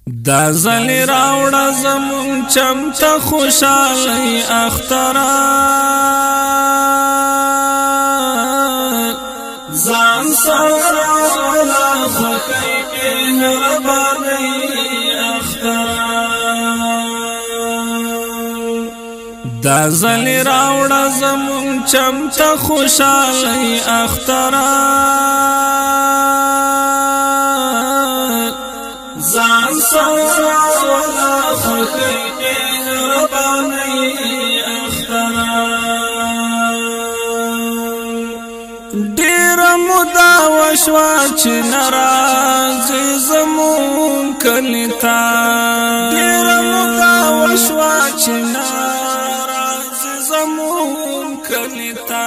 دا زلی راوڑا زمون چمتا خوشالی اختران زان سرالا خکی مهربانی اختران دا زلی راوڑا زمون چمتا خوشالی اختران زان سرالا خکی مهربانی اختران دیر مدا وشوا چی نرازی زمون کلیتا دیر مدا وشوا چی نرازی زمون کلیتا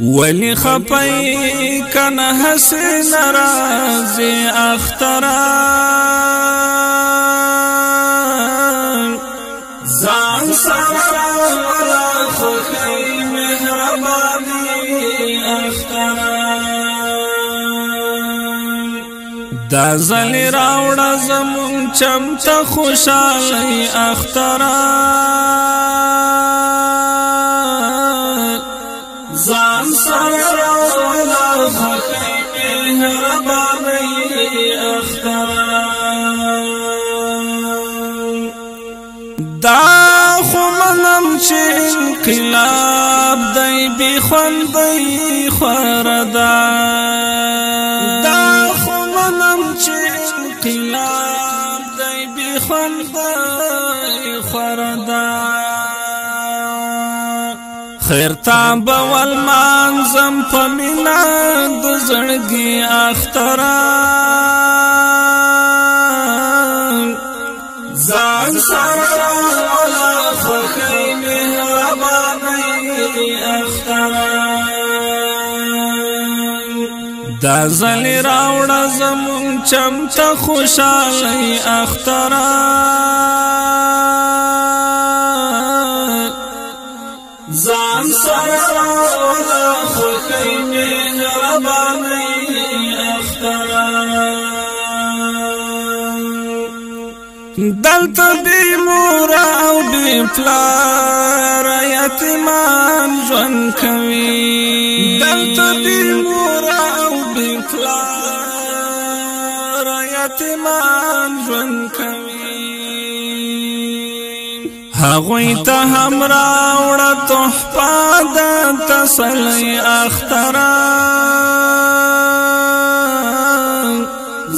ولی خپای کنه حسین رازی اختران زان سرالا خکی مهربانی اختران دا زلی راوڑا زمون چمتا خوشالی اختران زان سرالا خکی مهربانی اختران دا خمنم چه انقلاب دی بی خوندی خوردا دا خمنم چه انقلاب دی بی خوندی خوردا خیر تاب والمانزم پمینا دزرگی اختران زان سرالا خکی مهربانی اختران دا زلی راوڑا زمون چمتا خوشالی اختران زان سرالا خکی مهربانی اختران دلتا بی مورا او بی پلار یتیمان جون کوي دلتا بی مورا او بی پلار یتیمان جون کوي هغوی ته هم راوړه تحفه د تسلی اختران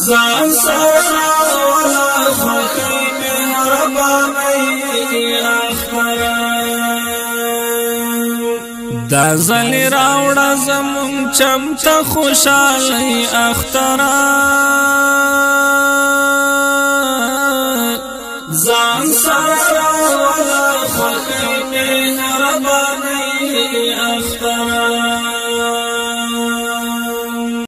زان سرالا خکی مهربانی اختران دا زلی راوڑا زمون چمتا خوشالی اختران